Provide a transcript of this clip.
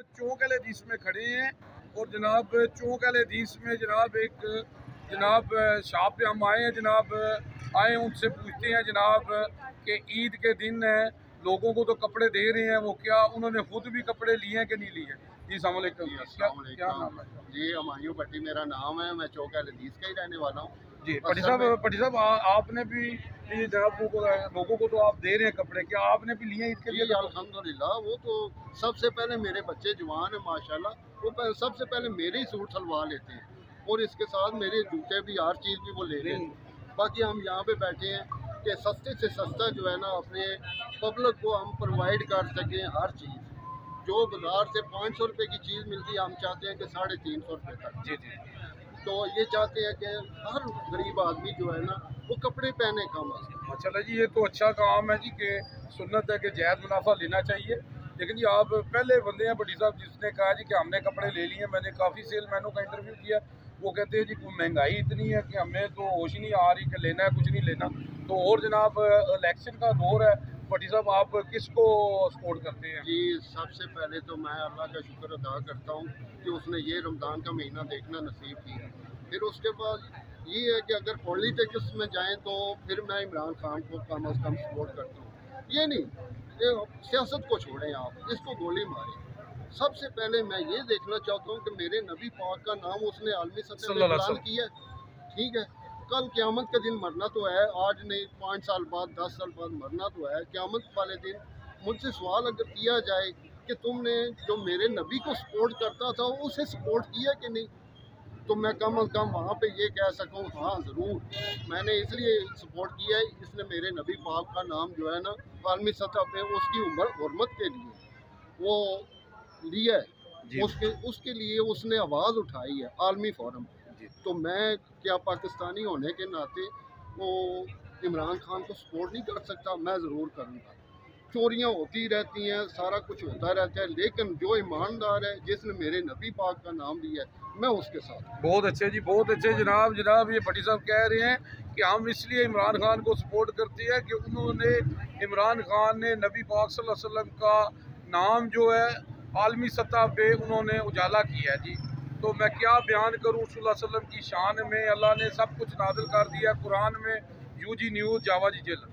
चौक अल हदीस में खड़े हैं और जनाब चौक अल हदीस में जनाब एक जनाब शॉप पे हम आए हैं। जनाब आए उनसे पूछते हैं जनाब कि ईद के दिन लोगों को तो कपड़े दे रहे हैं, वो क्या उन्होंने खुद भी कपड़े लिए हैं कि नहीं लिए? जी अस्सलाम वालेकुम। क्या नाम है? जी हमायूं भट्टी मेरा नाम है, मैं चौक अल हदीस का ही रहने वाला हूँ। जी पटी साहब आपने भी जनाब लोगों को तो आप दे रहे हैं कपड़े, क्या आपने भी लिए ईद के लिए? अल्हम्दुलिल्लाह, वो तो सबसे पहले मेरे बच्चे जवान है माशाल्लाह, वो सबसे पहले मेरे ही सूट सलवा लेते हैं और इसके साथ मेरे जूते भी, हर चीज़ भी वो ले लेते हैं। बाकी हम यहाँ पे बैठे हैं कि सस्ते से सस्ता जो है ना अपने पब्लिक को हम प्रोवाइड कर सकें। हर चीज़ जो बाजार से 500 रुपये की चीज़ मिलती है, हम चाहते हैं कि 350 रुपये तक। जी जी। तो ये चाहते हैं कि हर गरीब आदमी जो है ना वो कपड़े पहने कम अज़ कम। माशाल्लाह जी, ये तो अच्छा काम है जी कि सुन्नत है कि जायज़ मुनाफा लेना चाहिए। लेकिन जी आप पहले बंदे हैं भट्टी साहब जिसने कहा जी कि हमने कपड़े ले लिए। मैंने काफ़ी सेलमैनों का इंटरव्यू किया, वो कहते हैं जी महंगाई इतनी है कि हमें तो होश ही नहीं आ रही कि लेना है कुछ नहीं लेना। तो और जनाब इलेक्शन का दौर है, भट्टी साहब आप किसको सपोर्ट करते हैं? जी सबसे पहले तो मैं अल्लाह का शुक्र अदा करता हूँ कि उसने ये रमज़ान का महीना देखना नसीब किया। फिर उसके बाद ये है कि अगर पॉलिटिक्स में जाएं तो फिर मैं इमरान खान को कम अज़ कम सपोर्ट करता हूँ। ये नहीं, ये सियासत को छोड़ें, आप इसको गोली मारें। सबसे पहले मैं ये देखना चाहता हूँ कि मेरे नबी पाक का नाम उसने आलमी सतह पे ऐलान किया, ठीक है। कल क़यामत के दिन मरना तो है, आज नहीं 5 साल बाद 10 साल बाद मरना तो है। क़यामत वाले दिन मुझसे सवाल अगर किया जाए कि तुमने जो मेरे नबी को सपोर्ट करता था उसे सपोर्ट किया कि नहीं, तो मैं कम अज़ कम वहाँ पे ये कह सकूँ, हाँ ज़रूर मैंने इसलिए सपोर्ट किया है, इसने मेरे नबी पाक का नाम जो है ना आलमी सतह पे उसकी उम्र हुर्मत के लिए वो लिया है, उसके लिए उसने आवाज़ उठाई है आलमी फोरम। तो मैं क्या पाकिस्तानी होने के नाते वो इमरान खान को सपोर्ट नहीं कर सकता? मैं ज़रूर करूँगा। चोरियाँ होती रहती हैं, सारा कुछ होता रहता है, लेकिन जो ईमानदार है, जिसने मेरे नबी पाक का नाम लिया है, मैं उसके साथ। बहुत अच्छे जी, बहुत अच्छे जनाब ये भट्टी साहब कह रहे हैं कि हम इसलिए इमरान खान को सपोर्ट करते हैं कि उन्होंने इमरान खान ने नबी पाक सल्लल्लाहु अलैहि वसल्लम का नाम जो है आलमी सतह पे उन्होंने उजाला किया है जी। तो मैं क्या बयान करूँ सल्लल्लाहु अलैहि वसल्लम की शान में। अल्लाह ने सब कुछ नाज़िल कर दिया कुरान में, यूजी न्यूज़ जावा जी जिल।